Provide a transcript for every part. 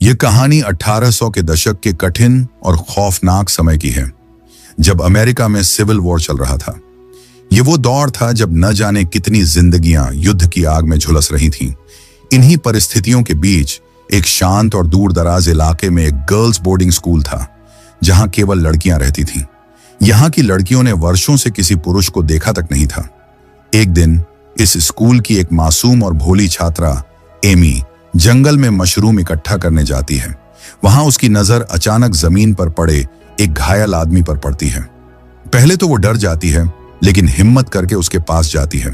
ये कहानी 1800 के दशक के कठिन और खौफनाक समय की है, जब अमेरिका में सिविल वॉर चल रहा था। ये वो दौर था जब न जाने कितनी जिंदगियां युद्ध की आग में झुलस रही थीं। इन्हीं परिस्थितियों के बीच एक शांत और दूर दराज इलाके में एक गर्ल्स बोर्डिंग स्कूल था, जहां केवल लड़कियां रहती थीं। यहां की लड़कियों ने वर्षों से किसी पुरुष को देखा तक नहीं था। एक दिन इस स्कूल की एक मासूम और भोली छात्रा एमी जंगल में मशरूम इकट्ठा करने जाती है। वहां उसकी नजर अचानक जमीन पर पड़े एक घायल आदमी पर पड़ती है। पहले तो वो डर जाती है, लेकिन हिम्मत करके उसके पास जाती है।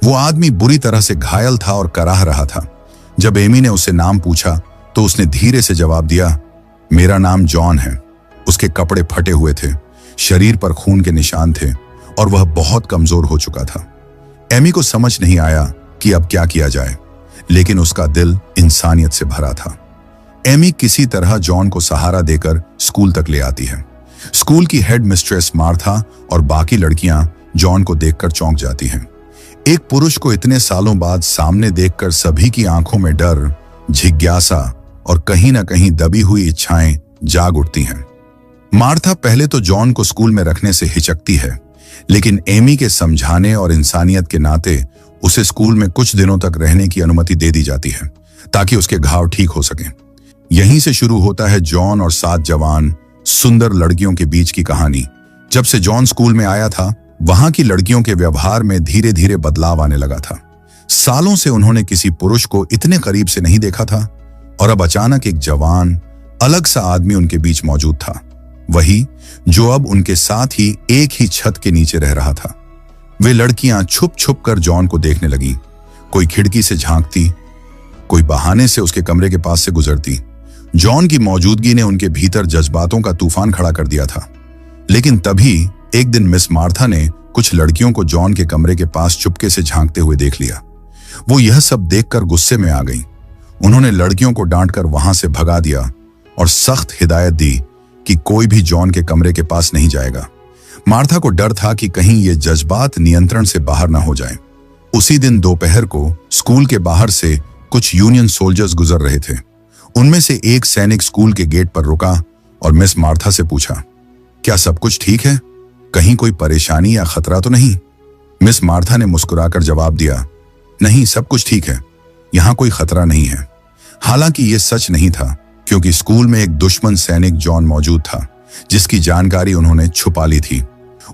वो आदमी बुरी तरह से घायल था और कराह रहा था। जब एमी ने उससे नाम पूछा तो उसने धीरे से जवाब दिया, मेरा नाम जॉन है। उसके कपड़े फटे हुए थे, शरीर पर खून के निशान थे और वह बहुत कमजोर हो चुका था। एमी को समझ नहीं आया कि अब क्या किया जाए, लेकिन उसका दिल इंसानियत से भरा था। एमी किसी तरह जॉन को सहारा देकर स्कूल तक ले आती है। स्कूल की हेड मिस्ट्रेस मार्था और बाकी लड़कियां जॉन को देखकर चौंक जाती हैं। एक पुरुष को इतने सालों बाद सामने देखकर सभी की आंखों में डर, जिज्ञासा और कहीं ना कहीं दबी हुई इच्छाएं जाग उठती हैं। मार्था पहले तो जॉन को स्कूल में रखने से हिचकती है, लेकिन एमी के समझाने और इंसानियत के नाते उसे स्कूल में कुछ दिनों तक रहने की अनुमति दे दी जाती है, ताकि उसके घाव ठीक हो सकें। यहीं से शुरू होता है जॉन और 7 जवान सुंदर लड़कियों के बीच की कहानी। जब से जॉन स्कूल में आया था, वहां की लड़कियों के व्यवहार में धीरे धीरे बदलाव आने लगा था। सालों से उन्होंने किसी पुरुष को इतने करीब से नहीं देखा था, और अब अचानक एक जवान, अलग सा आदमी उनके बीच मौजूद था। वही जो अब उनके साथ ही एक ही छत के नीचे रह रहा था। वे लड़कियां छुप छुप कर जॉन को देखने लगीं। कोई खिड़की से झांकती, कोई बहाने से उसके कमरे के पास से गुजरती। जॉन की मौजूदगी ने उनके भीतर जज्बातों का तूफान खड़ा कर दिया था। लेकिन तभी एक दिन मिस मार्था ने कुछ लड़कियों को जॉन के कमरे के पास चुपके से झांकते हुए देख लिया। वो यह सब देखकर गुस्से में आ गईं। उन्होंने लड़कियों को डांटकर वहां से भगा दिया और सख्त हिदायत दी कि कोई भी जॉन के कमरे के पास नहीं जाएगा। मार्था को डर था कि कहीं ये जज्बात नियंत्रण से बाहर ना हो जाएं। उसी दिन दोपहर को स्कूल के बाहर से कुछ यूनियन सोल्जर्स गुजर रहे थे। उनमें से एक सैनिक स्कूल के गेट पर रुका और मिस मार्था से पूछा, क्या सब कुछ ठीक है? कहीं कोई परेशानी या खतरा तो नहीं? मिस मार्था ने मुस्कुराकर जवाब दिया, नहीं, सब कुछ ठीक है, यहां कोई खतरा नहीं है। हालांकि यह सच नहीं था, क्योंकि स्कूल में एक दुश्मन सैनिक जॉन मौजूद था, जिसकी जानकारी उन्होंने छुपा ली थी।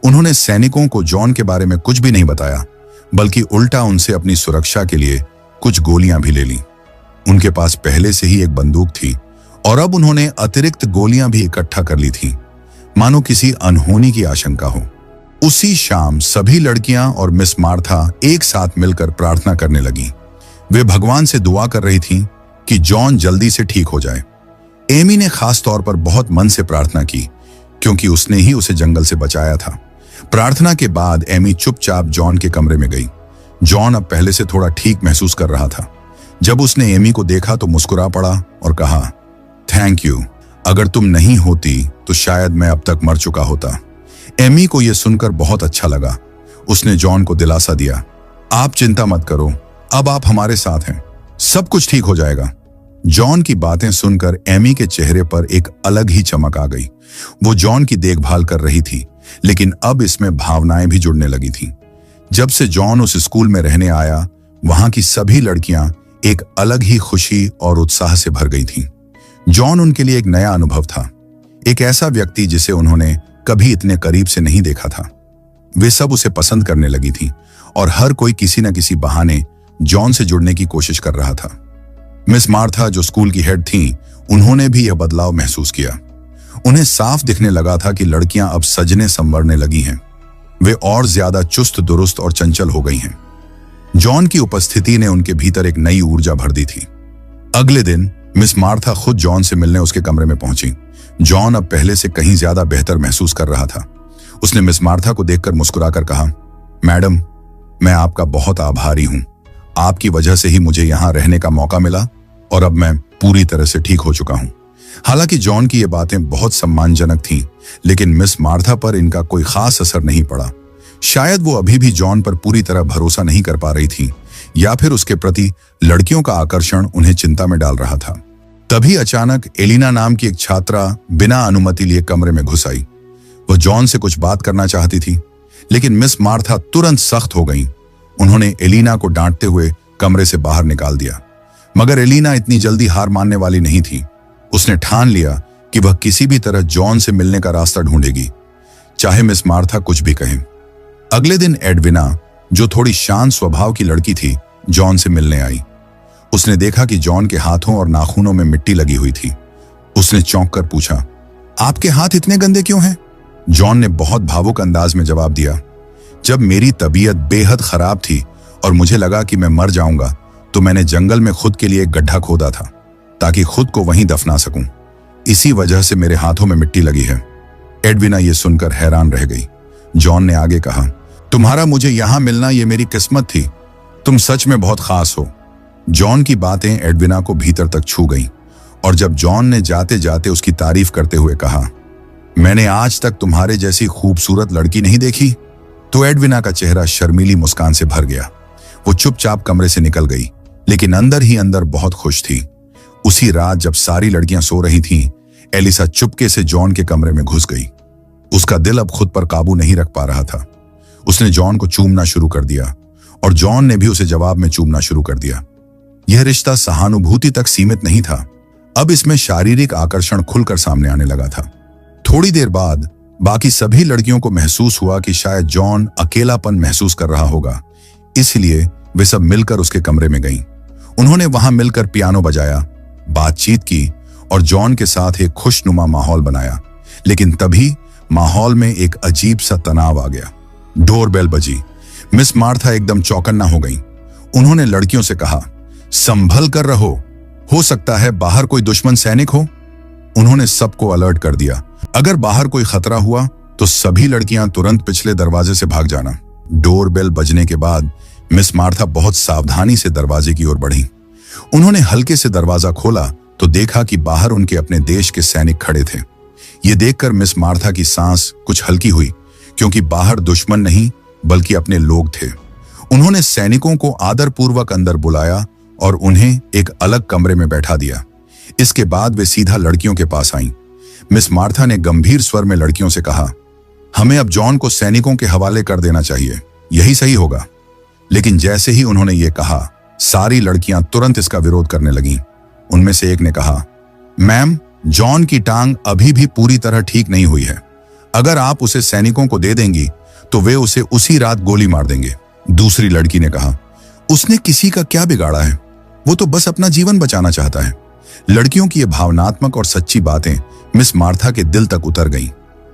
उन्होंने सैनिकों को जॉन के बारे में कुछ भी नहीं बताया, बल्कि उल्टा उनसे अपनी सुरक्षा के लिए कुछ गोलियां भी ले ली। उनके पास पहले से ही एक बंदूक थी और अब उन्होंने अतिरिक्त गोलियां भी इकट्ठा कर ली थीं, मानो किसी अनहोनी की आशंका हो। उसी शाम सभी लड़कियां और मिस मार्था एक साथ मिलकर प्रार्थना करने लगीं। वे भगवान से दुआ कर रही थीं कि जॉन जल्दी से ठीक हो जाए। एमी ने खास तौर पर बहुत मन से प्रार्थना की, क्योंकि उसने ही उसे जंगल से बचाया था। प्रार्थना के बाद एमी चुपचाप जॉन के कमरे में गई। जॉन अब पहले से थोड़ा ठीक महसूस कर रहा था। जब उसने एमी को देखा तो मुस्कुरा पड़ा और कहा, थैंक यू, अगर तुम नहीं होती तो शायद मैं अब तक मर चुका होता। एमी को यह सुनकर बहुत अच्छा लगा। उसने जॉन को दिलासा दिया, आप चिंता मत करो, अब आप हमारे साथ हैं, सब कुछ ठीक हो जाएगा। जॉन की बातें सुनकर एमी के चेहरे पर एक अलग ही चमक आ गई। वो जॉन की देखभाल कर रही थी, लेकिन अब इसमें भावनाएं भी जुड़ने लगी थीं। जब से जॉन उस स्कूल में रहने आया, वहां की सभी लड़कियां एक अलग ही खुशी और उत्साह से भर गई थीं। जॉन उनके लिए एक नया अनुभव था, एक ऐसा व्यक्ति जिसे उन्होंने कभी इतने करीब से नहीं देखा था। वे सब उसे पसंद करने लगी थीं और हर कोई किसी न किसी बहाने जॉन से जुड़ने की कोशिश कर रहा था। मिस मार्था, जो स्कूल की हेड थीं, उन्होंने भी यह बदलाव महसूस किया। उन्हें साफ दिखने लगा था कि लड़कियां अब सजने संवरने लगी हैं। वे और ज्यादा चुस्त दुरुस्त और चंचल हो गई हैं। जॉन की उपस्थिति ने उनके भीतर एक नई ऊर्जा भर दी थी। अगले दिन मिस मार्था खुद जॉन से मिलने उसके कमरे में पहुंची। जॉन अब पहले से कहीं ज्यादा बेहतर महसूस कर रहा था। उसने मिस मार्था को देखकर मुस्कुराकर कहा, मैडम, मैं आपका बहुत आभारी हूं। आपकी वजह से ही मुझे यहां रहने का मौका मिला और अब मैं पूरी तरह से ठीक हो चुका हूं। हालांकि जॉन की ये बातें बहुत सम्मानजनक थीं, लेकिन मिस मार्था पर इनका कोई खास असर नहीं पड़ा। शायद वो अभी भी जॉन पर पूरी तरह भरोसा नहीं कर पा रही थी, या फिर उसके प्रति लड़कियों का आकर्षण उन्हें चिंता में डाल रहा था। तभी अचानक एलिना नाम की एक छात्रा बिना अनुमति लिए कमरे में घुस आई। वह जॉन से कुछ बात करना चाहती थी, लेकिन मिस मार्था तुरंत सख्त हो गईं। उन्होंने एलिना को डांटते हुए कमरे से बाहर निकाल दिया। मगर एलिना इतनी जल्दी हार मानने वाली नहीं थी। उसने ठान लिया कि वह किसी भी तरह जॉन से मिलने का रास्ता ढूंढेगी, चाहे मिस मार्था कुछ भी कहें। अगले दिन एडविना, जो थोड़ी शांत स्वभाव की लड़की थी, जॉन से मिलने आई। उसने देखा कि जॉन के हाथों और नाखूनों में मिट्टी लगी हुई थी। उसने चौंक कर पूछा, आपके हाथ इतने गंदे क्यों हैं? जॉन ने बहुत भावुक अंदाज में जवाब दिया, जब मेरी तबीयत बेहद खराब थी और मुझे लगा कि मैं मर जाऊंगा, तो मैंने जंगल में खुद के लिए एक गड्ढा खोदा था ताकि खुद को वहीं दफना सकूं। इसी वजह से मेरे हाथों में मिट्टी लगी है। एडविना ये सुनकर हैरान रह गई। जॉन ने आगे कहा, तुम्हारा मुझे यहां मिलना ये मेरी किस्मत थी। तुम सच में बहुत खास हो। जॉन की बातें एडविना को भीतर तक छू गईं और जब जॉन ने जाते जाते उसकी तारीफ करते हुए कहा, मैंने आज तक तुम्हारे जैसी खूबसूरत लड़की नहीं देखी, तो एडविना का चेहरा शर्मीली मुस्कान से भर गया। वो चुपचाप कमरे से निकल गई, लेकिन अंदर ही अंदर बहुत खुश थी। उसी रात जब सारी लड़कियां सो रही थीं, एलिसा चुपके से जॉन के कमरे में घुस गई। उसका दिल अब खुद पर काबू नहीं रख पा रहा था। उसने जॉन को चूमना शुरू कर दिया और जॉन ने भी उसे जवाब में चूमना शुरू कर दिया। यह रिश्ता सहानुभूति तक सीमित नहीं था, अब इसमें शारीरिक आकर्षण खुलकर सामने आने लगा था। थोड़ी देर बाद बाकी सभी लड़कियों को महसूस हुआ कि शायद जॉन अकेलापन महसूस कर रहा होगा, इसलिए वे सब मिलकर उसके कमरे में गईं। उन्होंने वहां मिलकर पियानो बजाया, बातचीत की और जॉन के साथ एक खुशनुमा माहौल बनाया। लेकिन तभी माहौल में एक अजीब सा तनाव आ गया। डोरबेल बजी। मिस मार्था एकदम चौकन्ना हो गईं। उन्होंने लड़कियों से कहा, संभल कर रहो, हो सकता है बाहर कोई दुश्मन सैनिक हो। उन्होंने सबको अलर्ट कर दिया, अगर बाहर कोई खतरा हुआ तो सभी लड़कियां तुरंत पिछले दरवाजे से भाग जाना। डोरबेल बजने के बाद मिस मार्था बहुत सावधानी से दरवाजे की ओर बढ़ी। उन्होंने हल्के से दरवाजा खोला तो देखा कि बाहर उनके अपने देश के सैनिक खड़े थे। ये देखकर मिस मार्था की सांस कुछ हल्की हुई, क्योंकि बाहर दुश्मन नहीं बल्कि अपने लोग थे। उन्होंने सैनिकों को आदरपूर्वक अंदर बुलाया और उन्हें एक अलग कमरे में बैठा दिया। इसके बाद वे सीधा लड़कियों के पास आईं। मिस मार्था ने गंभीर स्वर में लड़कियों से कहा, हमें अब जॉन को सैनिकों के हवाले कर देना चाहिए, यही सही होगा। लेकिन जैसे ही उन्होंने ये कहा, सारी लड़कियां तुरंत इसका विरोध करने लगीं। उनमें से एक ने कहा, मैम, जॉन की टांग अभी भी पूरी तरह ठीक नहीं हुई है। अगर आप उसे सैनिकों को दे देंगी तो वे उसे उसी रात गोली मार देंगे। दूसरी लड़की ने कहा, उसने किसी का क्या बिगाड़ा है, वो तो बस अपना जीवन बचाना चाहता है। लड़कियों की ये भावनात्मक और सच्ची बातें मिस मार्था के दिल तक उतर गईं।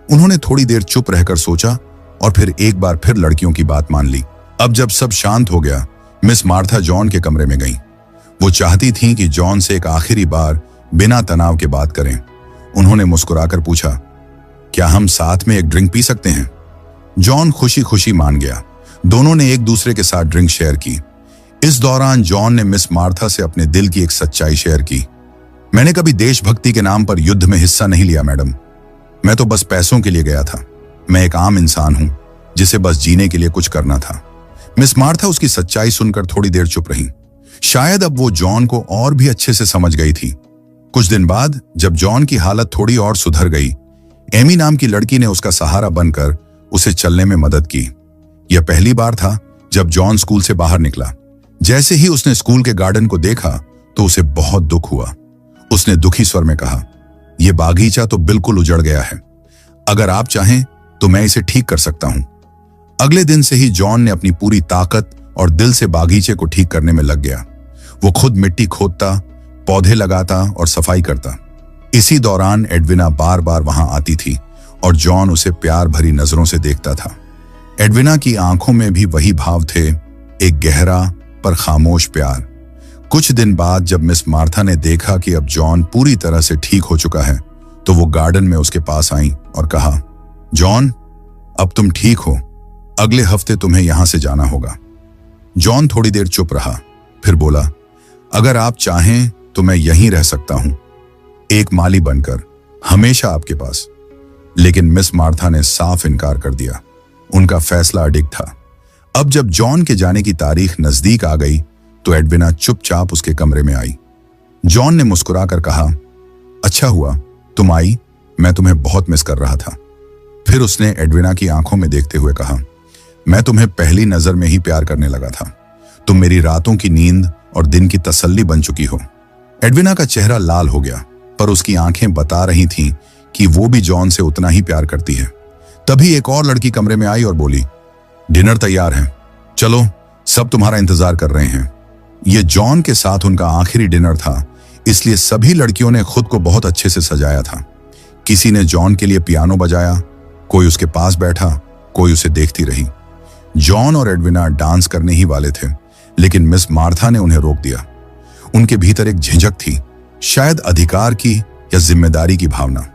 उन्होंने थोड़ी देर चुप रहकर सोचा और फिर एक बार फिर लड़कियों की बात मान ली। अब जब सब शांत हो गया, मिस मार्था जॉन के कमरे में गईं। वो चाहती थीं कि जॉन से एक आखिरी बार बिना तनाव के बात करें। उन्होंने मुस्कुराकर पूछा, क्या हम साथ में एक ड्रिंक पी सकते हैं? जॉन खुशी खुशी मान गया। दोनों ने एक दूसरे के साथ ड्रिंक शेयर की। इस दौरान जॉन ने मिस मार्था से अपने दिल की एक सच्चाई शेयर की। मैंने कभी देशभक्ति के नाम पर युद्ध में हिस्सा नहीं लिया मैडम। मैं तो बस पैसों के लिए गया था। मैं एक आम इंसान हूं जिसे बस जीने के लिए कुछ करना था। मिस मार्था उसकी सच्चाई सुनकर थोड़ी देर चुप रही। शायद अब वो जॉन को और भी अच्छे से समझ गई थी। कुछ दिन बाद जब जॉन की हालत थोड़ी और सुधर गई, एमी नाम की लड़की ने उसका सहारा बनकर उसे चलने में मदद की। यह पहली बार था जब जॉन स्कूल से बाहर निकला। जैसे ही उसने स्कूल के गार्डन को देखा तो उसे बहुत दुख हुआ। उसने दुखी स्वर में कहा, यह बागीचा तो बिल्कुल उजड़ गया है। अगर आप चाहें तो मैं इसे ठीक कर सकता हूं। अगले दिन से ही जॉन ने अपनी पूरी ताकत और दिल से बागीचे को ठीक करने में लग गया। वो खुद मिट्टी खोदता, पौधे लगाता और सफाई करता। इसी दौरान एडविना बार बार वहां आती थी और जॉन उसे प्यार भरी नजरों से देखता था। एडविना की आंखों में भी वही भाव थे, एक गहरा पर खामोश प्यार। कुछ दिन बाद जब मिस मार्था ने देखा कि अब जॉन पूरी तरह से ठीक हो चुका है, तो वो गार्डन में उसके पास आई और कहा, जॉन, अब तुम ठीक हो। अगले हफ्ते तुम्हें यहां से जाना होगा। जॉन थोड़ी देर चुप रहा, फिर बोला, अगर आप चाहें तो मैं यहीं रह सकता हूं, एक माली बनकर, हमेशा आपके पास। लेकिन मिस मार्था ने साफ इनकार कर दिया। उनका फैसला अडिग था। अब जब जॉन के जाने की तारीख नजदीक आ गई तो एडविना चुपचाप उसके कमरे में आई। जॉन ने मुस्कुराकर कहा, अच्छा हुआ तुम आई, मैं तुम्हें बहुत मिस कर रहा था। फिर उसने एडविना की आंखों में देखते हुए कहा, मैं तुम्हें पहली नजर में ही प्यार करने लगा था। तुम मेरी रातों की नींद और दिन की तसल्ली बन चुकी हो। एडविना का चेहरा लाल हो गया, पर उसकी आंखें बता रही थीं कि वो भी जॉन से उतना ही प्यार करती है। तभी एक और लड़की कमरे में आई और बोली, डिनर तैयार है, चलो सब तुम्हारा इंतजार कर रहे हैं। ये जॉन के साथ उनका आखिरी डिनर था, इसलिए सभी लड़कियों ने खुद को बहुत अच्छे से सजाया था। किसी ने जॉन के लिए पियानो बजाया, कोई उसके पास बैठा, कोई उसे देखती रही। जॉन और एडविना डांस करने ही वाले थे, लेकिन मिस मार्था ने उन्हें रोक दिया। उनके भीतर एक झिझक थी, शायद अधिकार की या जिम्मेदारी की भावना।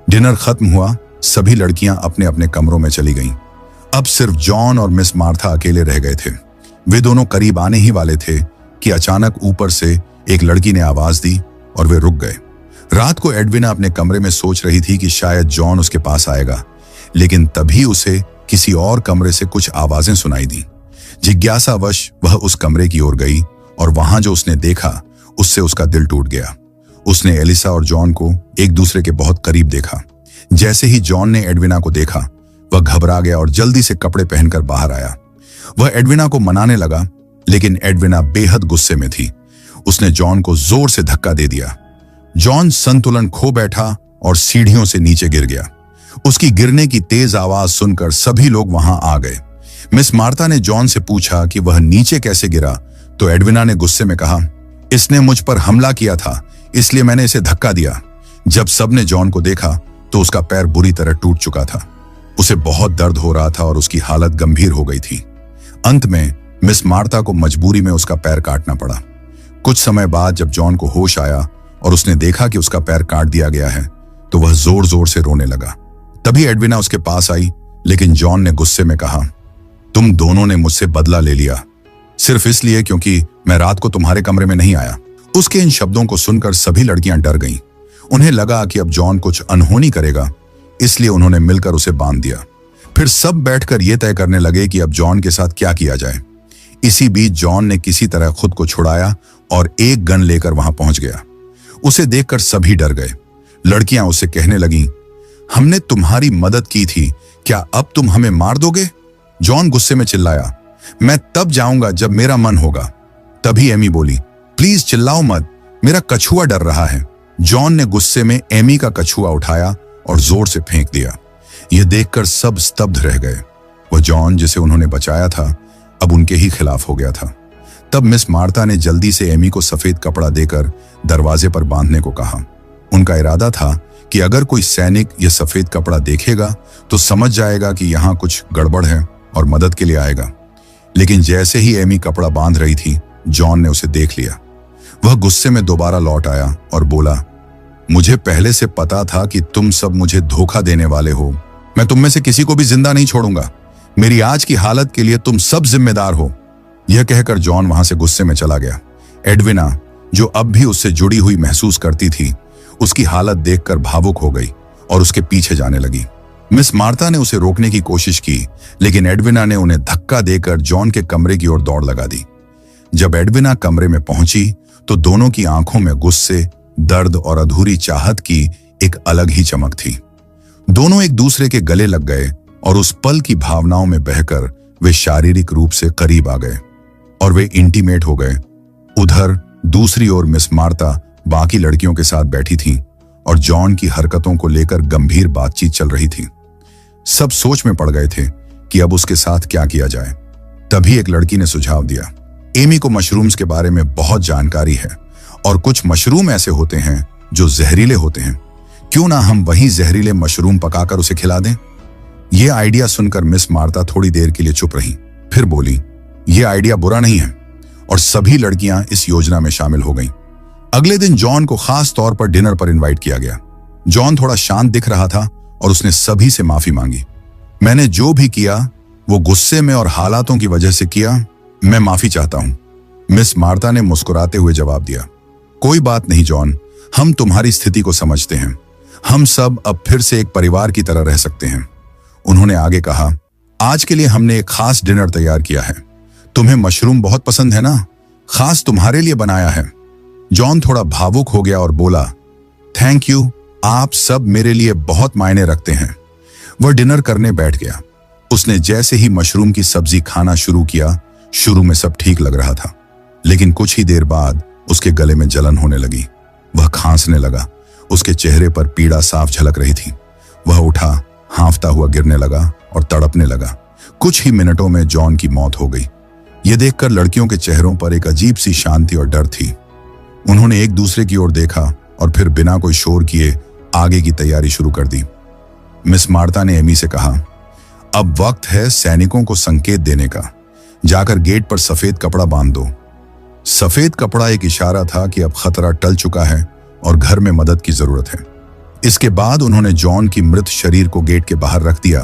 डिनर खत्म हुआ, सभी लड़कियां अपने अपने कमरों में चली गईं। अब सिर्फ जॉन और मिस मार्था अकेले रह गए थे। वे दोनों करीब आने ही वाले थे कि अचानक ऊपर से एक लड़की ने आवाज दी और वे रुक गए। रात को एडविना अपने कमरे में सोच रही थी कि शायद जॉन उसके पास आएगा, लेकिन तभी उसे किसी और कमरे से कुछ आवाजें सुनाई दी। जिज्ञासावश वह उस कमरे की ओर गई और वहां जो उसने देखा उससे उसका दिल टूट गया। उसने एलिसा और जॉन को एक दूसरे के बहुत करीब देखा। जैसे ही जॉन ने एडविना को देखा, वह घबरा गया और जल्दी से कपड़े पहनकर बाहर आया। वह एडविना को मनाने लगा, लेकिन एडविना बेहद गुस्से में थी। उसने जॉन को जोर से धक्का दे दिया। जॉन संतुलन खो बैठा और सीढ़ियों से नीचे गिर गया। उसकी गिरने की तेज आवाज सुनकर सभी लोग वहां आ गए। मिस मार्था ने जॉन से पूछा कि वह नीचे कैसे गिरा, तो एडविना ने गुस्से में कहा, इसने मुझ पर हमला किया था, इसलिए मैंने इसे धक्का दिया। जब सबने जॉन को देखा तो उसका पैर बुरी तरह टूट चुका था। उसे बहुत दर्द हो रहा था और उसकी हालत गंभीर हो गई थी। अंत में मिस मार्था को मजबूरी में उसका पैर काटना पड़ा। कुछ समय बाद जब जॉन को होश आया और उसने देखा कि उसका पैर काट दिया गया है, तो वह जोर जोर से रोने लगा। तभी एडविना उसके पास आई, लेकिन जॉन ने गुस्से में कहा, तुम दोनों ने मुझसे बदला ले लिया, सिर्फ इसलिए क्योंकि मैं रात को तुम्हारे कमरे में नहीं आया। उसके इन शब्दों को सुनकर सभी लड़कियां डर गईं। उन्हें लगा कि अब जॉन कुछ अनहोनी करेगा, इसलिए उन्होंने मिलकर उसे बांध दिया। फिर सब बैठकर यह तय करने लगे कि अब जॉन के साथ क्या किया जाए। इसी बीच जॉन ने किसी तरह खुद को छुड़ाया और एक गन लेकर वहां पहुंच गया। उसे देखकर सभी डर गए। लड़कियां उसे कहने लगीं, हमने तुम्हारी मदद की थी, क्या अब तुम हमें मार दोगे? जॉन गुस्से में चिल्लाया, मैं तब जाऊंगा जब मेरा मन होगा। तभी एमी बोली, प्लीज चिल्लाओ मत, मेरा कछुआ डर रहा है। जॉन ने गुस्से में एमी का कछुआ उठाया और जोर से फेंक दिया। यह देखकर सब स्तब्ध रह गए। वह जॉन जिसे उन्होंने बचाया था, अब उनके ही खिलाफ हो गया था। तब मिस मार्था ने जल्दी से एमी को सफेद कपड़ा देकर दरवाजे पर बांधने को कहा। उनका इरादा था कि अगर कोई सैनिक यह सफेद कपड़ा देखेगा तो समझ जाएगा कि यहां कुछ गड़बड़ है और मदद के लिए आएगा। लेकिन जैसे ही एमी कपड़ा बांध रही थी, जॉन ने उसे देख लिया। वह गुस्से में दोबारा लौट आया और बोला, मुझे पहले से पता था कि तुम सब मुझे धोखा देने वाले हो। मैं तुम में से किसी को भी जिंदा नहीं छोड़ूंगा। मेरी आज की हालत के लिए तुम सब जिम्मेदार हो। यह कहकर जॉन वहां से गुस्से में चला गया। एडविना, जो अब भी उससे जुड़ी हुई महसूस करती थी, उसकी हालत देखकर भावुक हो गई और उसके पीछे जाने लगी। मिस मार्था ने उसे रोकने की कोशिश की, लेकिन एडविना ने उन्हें धक्का देकर जॉन के कमरे की ओर दौड़ लगा दी। जब एडविना कमरे में पहुंची तो दोनों की आंखों में गुस्से, दर्द और अधूरी चाहत की एक अलग ही चमक थी। दोनों एक दूसरे के गले लग गए और उस पल की भावनाओं में बहकर वे शारीरिक रूप से करीब आ गए और वे इंटीमेट हो गए। उधर दूसरी ओर मिस मार्था बाकी लड़कियों के साथ बैठी थीं और जॉन की हरकतों को लेकर गंभीर बातचीत चल रही थी। सब सोच में पड़ गए थे कि अब उसके साथ क्या किया जाए। तभी एक लड़की ने सुझाव दिया, एमी को मशरूम्स के बारे में बहुत जानकारी है और कुछ मशरूम ऐसे होते हैं जो जहरीले होते हैं। क्यों ना हम वही जहरीले मशरूम पकाकर उसे खिला दें? यह आइडिया सुनकर मिस मार्था थोड़ी देर के लिए चुप रही, फिर बोली, यह आइडिया बुरा नहीं है, और सभी लड़कियां इस योजना में शामिल हो गईं। अगले दिन जॉन को खास तौर पर डिनर पर इनवाइट किया गया। जॉन थोड़ा शांत दिख रहा था और उसने सभी से माफी मांगी। मैंने जो भी किया वो गुस्से में और हालातों की वजह से किया, मैं माफी चाहता हूं। मिस मार्था ने मुस्कुराते हुए जवाब दिया, कोई बात नहीं जॉन, हम तुम्हारी स्थिति को समझते हैं। हम सब अब फिर से एक परिवार की तरह रह सकते हैं। उन्होंने आगे कहा, आज के लिए हमने एक खास डिनर तैयार किया है। तुम्हें मशरूम बहुत पसंद है ना? खास तुम्हारे लिए बनाया है। जॉन थोड़ा भावुक हो गया और बोला, थैंक यू, आप सब मेरे लिए बहुत मायने रखते हैं। वह डिनर करने बैठ गया। उसने जैसे ही मशरूम की सब्जी खाना शुरू किया, शुरू में सब ठीक लग रहा था, लेकिन कुछ ही देर बाद उसके गले में जलन होने लगी। वह खांसने लगा। उसके चेहरे पर पीड़ा साफ झलक रही थी। वह उठा, हांफता हुआ गिरने लगा और तड़पने लगा। कुछ ही मिनटों में जॉन की मौत हो गई। यह देखकर लड़कियों के चेहरों पर एक अजीब सी शांति और डर थी। उन्होंने एक दूसरे की ओर देखा और फिर बिना कोई शोर किए आगे की तैयारी शुरू कर दी। मिस मार्ता ने एमी से कहा, अब वक्त है सैनिकों को संकेत देने का। जाकर गेट पर सफेद कपड़ा बांध दो। सफेद कपड़ा एक इशारा था कि अब खतरा टल चुका है और घर में मदद की जरूरत है। इसके बाद उन्होंने जॉन की मृत शरीर को गेट के बाहर रख दिया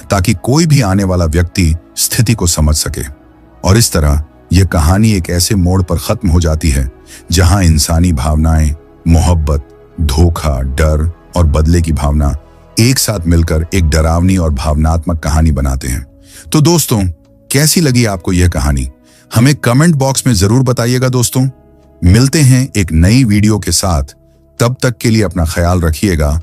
ताकि कोई भी आने वाला व्यक्ति स्थिति को समझ सके। और इस तरह यह कहानी एक ऐसे मोड़ पर खत्म हो जाती है जहां इंसानी भावनाएं, मोहब्बत, धोखा, डर और बदले की भावना एक साथ मिलकर एक डरावनी और भावनात्मक कहानी बनाते हैं। तो दोस्तों, कैसी लगी आपको यह कहानी? हमें कमेंट बॉक्स में जरूर बताइएगा। दोस्तों, मिलते हैं एक नई वीडियो के साथ। तब तक के लिए अपना ख्याल रखिएगा।